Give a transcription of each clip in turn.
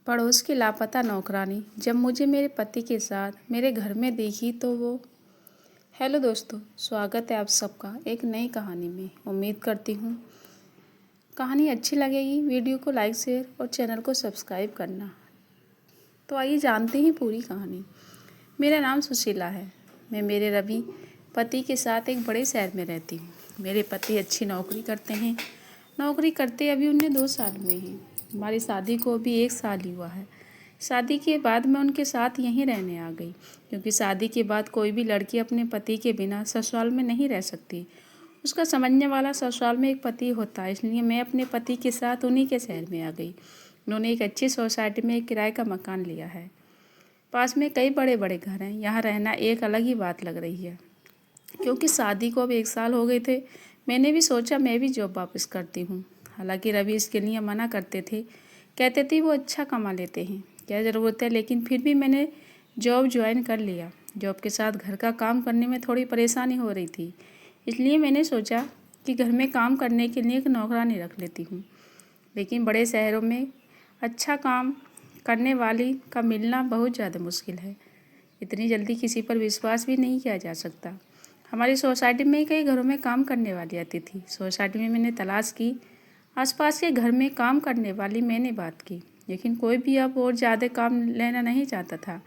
पड़ोस की लापता नौकरानी जब मुझे मेरे पति के साथ मेरे घर में देखी तो वो। हेलो दोस्तों, स्वागत है आप सबका एक नई कहानी में। उम्मीद करती हूँ कहानी अच्छी लगेगी। वीडियो को लाइक, शेयर और चैनल को सब्सक्राइब करना। तो आइए जानते हैं पूरी कहानी। मेरा नाम सुशीला है। मैं मेरे रवि पति के साथ एक बड़े शहर में रहती हूँ। मेरे पति अच्छी नौकरी करते हैं। नौकरी करते अभी उन्हें 2 साल हुए हैं। हमारी शादी को अभी 1 साल ही हुआ है। शादी के बाद मैं उनके साथ यहीं रहने आ गई, क्योंकि शादी के बाद कोई भी लड़की अपने पति के बिना ससुराल में नहीं रह सकती। उसका समझने वाला ससुराल में एक पति होता है, इसलिए मैं अपने पति के साथ उन्हीं के शहर में आ गई। उन्होंने एक अच्छी सोसाइटी में एक किराए का मकान लिया है। पास में कई बड़े बड़े घर हैं। यहाँ रहना एक अलग ही बात लग रही है। क्योंकि शादी को अब 1 साल हो गए थे, मैंने भी सोचा मैं भी जॉब वापस करती हूँ। हालांकि रवि इसके लिए मना करते थे, कहते थे वो अच्छा कमा लेते हैं, क्या ज़रूरत है। लेकिन फिर भी मैंने जॉब ज्वाइन कर लिया। जॉब के साथ घर का काम करने में थोड़ी परेशानी हो रही थी, इसलिए मैंने सोचा कि घर में काम करने के लिए एक नौकरानी रख लेती हूँ। लेकिन बड़े शहरों में अच्छा काम करने वाली का मिलना बहुत ज़्यादा मुश्किल है। इतनी जल्दी किसी पर विश्वास भी नहीं किया जा सकता। हमारी सोसाइटी में कई घरों में काम करने वाली आती थी। सोसाइटी में मैंने तलाश की। आसपास के घर में काम करने वाली मैंने बात की, लेकिन कोई भी अब और ज़्यादा काम लेना नहीं चाहता था।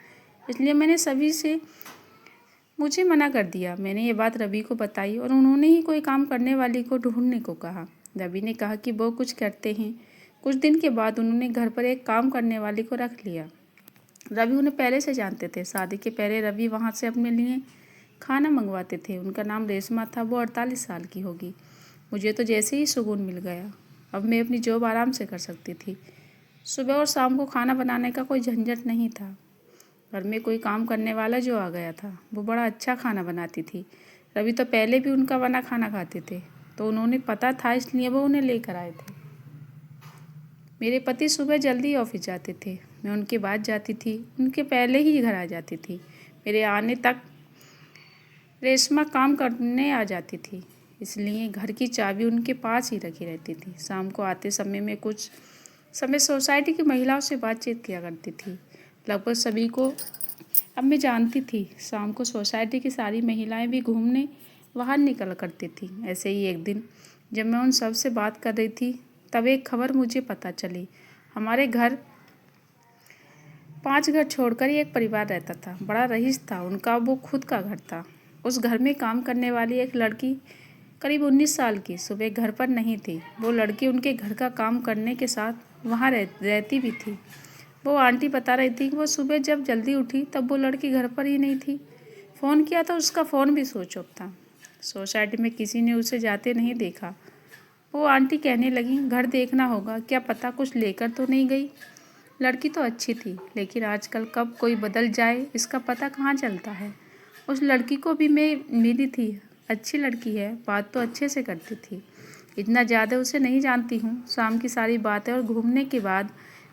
इसलिए मैंने सभी से मुझे मना कर दिया। मैंने ये बात रवि को बताई और उन्होंने ही कोई काम करने वाली को ढूंढने को कहा। रवि ने कहा कि वो कुछ करते हैं। कुछ दिन के बाद उन्होंने घर पर एक काम करने वाली को रख लिया। रवि उन्हें पहले से जानते थे। शादी के पहले रवि वहाँ से अपने लिए खाना मंगवाते थे। उनका नाम रेशमा था। वो 48 साल की होगी। मुझे तो जैसे ही सुकून मिल गया। अब मैं अपनी जॉब आराम से कर सकती थी। सुबह और शाम को खाना बनाने का कोई झंझट नहीं था। घर में कोई काम करने वाला जो आ गया था, वो बड़ा अच्छा खाना बनाती थी। रवि तो पहले भी उनका बना खाना खाते थे, तो उन्होंने पता था, इसलिए वो उन्हें लेकर आए थे। मेरे पति सुबह जल्दी ऑफिस जाते थे। मैं उनके बाद जाती थी, उनके पहले ही घर आ जाती थी। मेरे आने तक रेशमा काम करने आ जाती थी, इसलिए घर की चाबी उनके पास ही रखी रहती थी। शाम को आते समय मैं कुछ समय सोसाइटी की महिलाओं से बातचीत किया करती थी। लगभग सभी को अब मैं जानती थी। शाम को सोसाइटी की सारी महिलाएं भी घूमने बाहर निकल करती थी। ऐसे ही एक दिन जब मैं उन सब से बात कर रही थी, तब एक खबर मुझे पता चली। हमारे घर 5 घर छोड़कर ही एक परिवार रहता था। बड़ा रईस था उनका, वो खुद का घर था। उस घर में काम करने वाली एक लड़की करीब 19 साल की सुबह घर पर नहीं थी। वो लड़की उनके घर का काम करने के साथ वहाँ रहती भी थी। वो आंटी बता रही थी कि वो सुबह जब जल्दी उठी तब वो लड़की घर पर ही नहीं थी। फ़ोन किया तो उसका फ़ोन भी स्विच ऑफ था। सोसाइटी में किसी ने उसे जाते नहीं देखा। वो आंटी कहने लगी, घर देखना होगा, क्या पता कुछ लेकर तो नहीं गई। लड़की तो अच्छी थी, लेकिन आजकल कब कोई बदल जाए इसका पता कहाँ चलता है। उस लड़की को भी मैं मिली थी। अच्छी लड़की है, बात तो अच्छे से करती थी। इतना ज़्यादा उसे नहीं जानती हूँ। शाम की सारी बातें और घूमने के बाद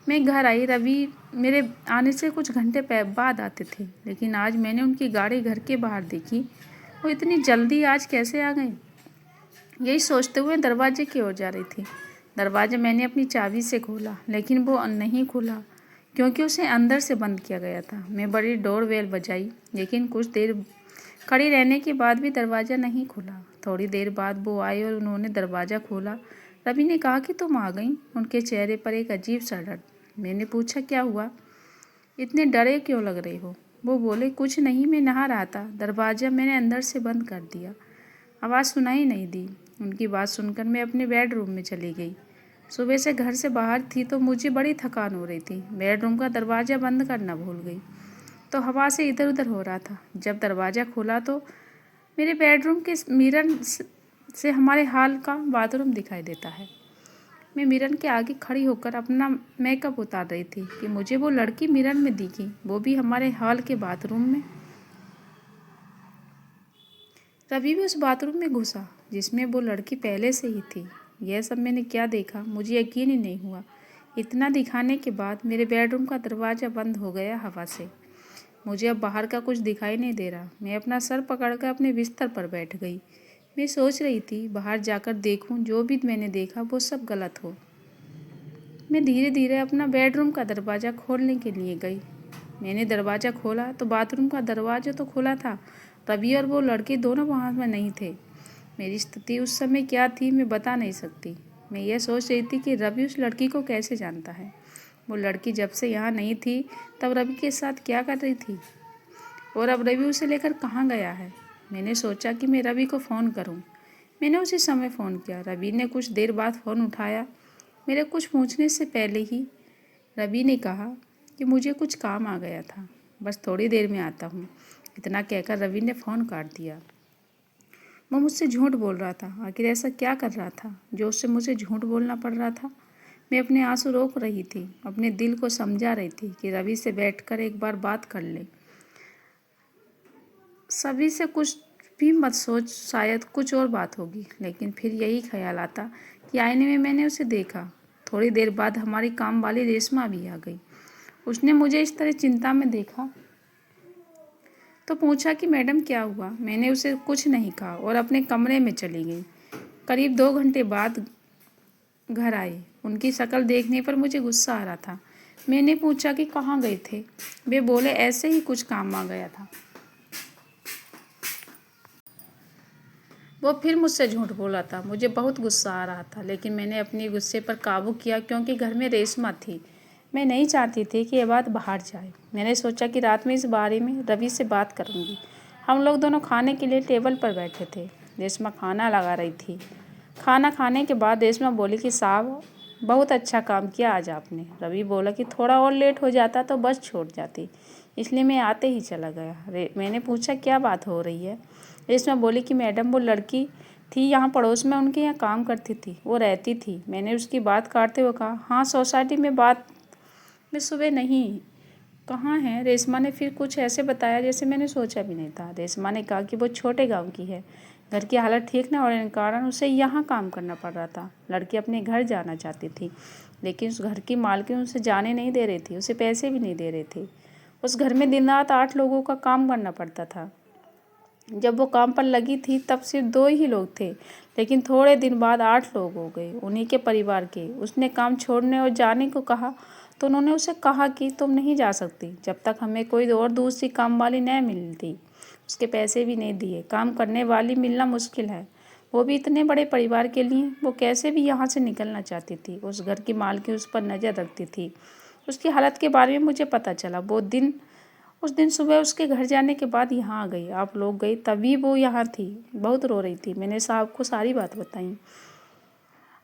मैं घर आई। रवि मेरे आने से कुछ घंटे बाद आते थे, लेकिन आज मैंने उनकी गाड़ी घर के बाहर देखी। वो इतनी जल्दी आज कैसे आ गए, यही सोचते हुए दरवाजे की ओर जा रही थी। दरवाज़ा मैंने अपनी चाबी से खोला, लेकिन वो नहीं खुला, क्योंकि उसे अंदर से बंद किया गया था। मैं बड़ी डोर बेल बजाई, लेकिन कुछ देर खड़ी रहने के बाद भी दरवाज़ा नहीं खुला। थोड़ी देर बाद वो आए और उन्होंने दरवाज़ा खोला। रवि ने कहा कि तुम आ गई। उनके चेहरे पर एक अजीब सा डर। मैंने पूछा, क्या हुआ, इतने डरे क्यों लग रहे हो। वो बोले, कुछ नहीं, मैं नहा रहा था, दरवाज़ा मैंने अंदर से बंद कर दिया। आवाज़ सुनाई नहीं दी। उनकी बात सुनकर मैं अपने बेडरूम में चली गई। सुबह से घर से बाहर थी तो मुझे बड़ी थकान हो रही थी। बेडरूम का दरवाज़ा बंद करना भूल गई, तो हवा से इधर उधर हो रहा था। जब दरवाज़ा खोला तो मेरे बेडरूम के मिरर से हमारे हॉल का बाथरूम दिखाई देता है। मैं मिरर के आगे खड़ी होकर अपना मेकअप उतार रही थी कि मुझे वो लड़की मिरर में दिखी, वो भी हमारे हॉल के बाथरूम में। रवि भी उस बाथरूम में घुसा जिसमें वो लड़की पहले से ही थी। यह सब मैंने क्या देखा, मुझे यकीन ही नहीं हुआ। इतना दिखाने के बाद मेरे बेडरूम का दरवाज़ा बंद हो गया हवा से। मुझे अब बाहर का कुछ दिखाई नहीं दे रहा। मैं अपना सर पकड़कर अपने बिस्तर पर बैठ गई। मैं सोच रही थी बाहर जाकर देखूं, जो भी मैंने देखा वो सब गलत हो। मैं धीरे धीरे अपना बेडरूम का दरवाज़ा खोलने के लिए गई। मैंने दरवाज़ा खोला तो बाथरूम का दरवाज़ा तो खुला था। रवि और वो लड़के दोनों वहाँ में नहीं थे। मेरी स्थिति उस समय क्या थी मैं बता नहीं सकती। मैं यह सोच रही थी कि रवि उस लड़की को कैसे जानता है। वो लड़की जब से यहाँ नहीं थी तब रवि के साथ क्या कर रही थी और अब रवि उसे लेकर कहाँ गया है। मैंने सोचा कि मैं रवि को फ़ोन करूँ। मैंने उसी समय फ़ोन किया। रवि ने कुछ देर बाद फ़ोन उठाया। मेरे कुछ पूछने से पहले ही रवि ने कहा कि मुझे कुछ काम आ गया था, बस थोड़ी देर में आता हूँ। इतना कहकर रवि ने फ़ोन काट दिया। वो मुझसे झूठ बोल रहा था। आखिर ऐसा क्या कर रहा था जो उससे मुझे झूठ बोलना पड़ रहा था। मैं अपने आंसू रोक रही थी, अपने दिल को समझा रही थी कि रवि से बैठकर एक बार बात कर ले। सभी से कुछ भी मत सोच, शायद कुछ और बात होगी। लेकिन फिर यही ख्याल आता कि आईने में मैंने उसे देखा। थोड़ी देर बाद हमारी काम वाली रेशमा भी आ गई। उसने मुझे इस तरह चिंता में देखा तो पूछा कि मैडम क्या हुआ। मैंने उसे कुछ नहीं कहा और अपने कमरे में चली गई। करीब 2 घंटे बाद घर आए। उनकी शक्ल देखने पर मुझे गुस्सा आ रहा था। मैंने पूछा कि कहाँ गए थे। वे बोले ऐसे ही कुछ काम आ गया था। वो फिर मुझसे झूठ बोला था। मुझे बहुत गुस्सा आ रहा था, लेकिन मैंने अपने गुस्से पर काबू किया क्योंकि घर में रेशमा थी। मैं नहीं चाहती थी कि ये बात बाहर जाए। मैंने सोचा कि रात में इस बारे में रवि से बात करूंगी। हम लोग दोनों खाने के लिए टेबल पर बैठे थे। रेशमा खाना लगा रही थी। खाना खाने के बाद रेशमा बोली कि साहब बहुत अच्छा काम किया आज आपने। रवि बोला कि थोड़ा और लेट हो जाता तो बस छूट जाती, इसलिए मैं आते ही चला गया। मैंने पूछा क्या बात हो रही है। रेशमा बोली कि मैडम वो लड़की थी यहाँ पड़ोस में, उनके यहाँ काम करती थी, वो रहती थी। मैंने उसकी बात काटते हुए कहा हाँ सोसाइटी में बात में सुबह नहीं कहाँ है। रेशमा ने फिर कुछ ऐसे बताया जैसे मैंने सोचा भी नहीं था। रेशमा ने कहा कि वो छोटे गांव की है, घर की हालत ठीक न होने के कारण उसे यहाँ काम करना पड़ रहा था। लड़की अपने घर जाना चाहती थी, लेकिन उस घर की मालकिन उसे जाने नहीं दे रही थी, उसे पैसे भी नहीं दे रहे थे। उस घर में दिन रात 8 लोगों का काम करना पड़ता था। जब वो काम पर लगी थी तब सिर्फ 2 ही लोग थे, लेकिन थोड़े दिन बाद 8 लोग हो गए, उन्हीं के परिवार के। उसने काम छोड़ने और जाने को कहा तो उन्होंने उसे कहा कि तुम नहीं जा सकती जब तक हमें कोई और दूसरी काम वाली नहीं मिलती। उसके पैसे भी नहीं दिए। काम करने वाली मिलना मुश्किल है, वो भी इतने बड़े परिवार के लिए। वो कैसे भी यहाँ से निकलना चाहती थी। उस घर की मालकिन उस पर नज़र रखती थी। उसकी हालत के बारे में मुझे पता चला। उस दिन सुबह उसके घर जाने के बाद यहाँ आ गई। आप लोग गई तभी वो यहाँ थी। बहुत रो रही थी। मैंने साहब को सारी बात बताई।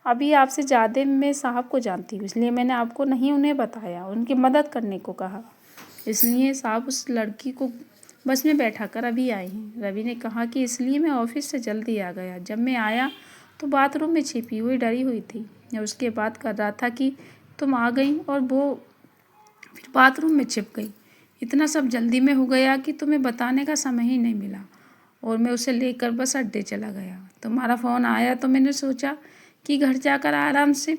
अभी आपसे ज़्यादा मैं साहब को जानती हूँ, इसलिए मैंने आपको नहीं उन्हें बताया, उनकी मदद करने को कहा। इसलिए साहब उस लड़की को बस में बैठा कर अभी आई हैं। रवि ने कहा कि इसलिए मैं ऑफिस से जल्दी आ गया। जब मैं आया तो बाथरूम में छिपी हुई डरी हुई थी। मैं उसके बात कर रहा था कि तुम आ गई और वो फिर बाथरूम में छिप गई। इतना सब जल्दी में हो गया कि तुम्हें बताने का समय ही नहीं मिला और मैं उसे लेकर बस अड्डे चला गया। तुम्हारा फ़ोन आया तो मैंने सोचा कि घर जाकर आराम से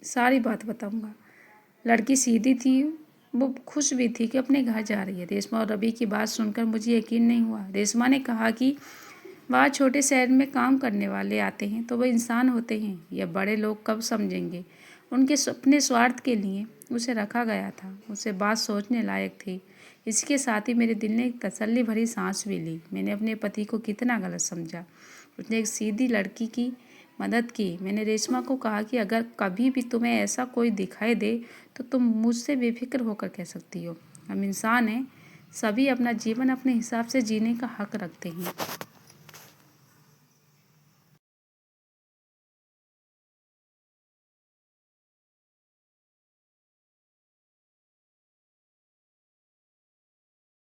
सारी बात बताऊंगा। लड़की सीधी थी, वो खुश भी थी कि अपने घर जा रही है। रेशमा और रवि की बात सुनकर मुझे यकीन नहीं हुआ। रेशमा ने कहा कि वहाँ छोटे शहर में काम करने वाले आते हैं तो वह इंसान होते हैं, यह बड़े लोग कब समझेंगे। उनके अपने स्वार्थ के लिए उसे रखा गया था। उसे बात सोचने लायक थी। इसके साथ ही मेरे दिल ने एक तसल्ली भरी सांस भी ली। मैंने अपने पति को कितना गलत समझा। उसने एक सीधी लड़की की मदद की। मैंने रेशमा को कहा कि अगर कभी भी तुम्हें ऐसा कोई दिखाई दे तो तुम मुझसे बेफिक्र होकर कह सकती हो। हम इंसान हैं, सभी अपना जीवन अपने हिसाब से जीने का हक रखते हैं।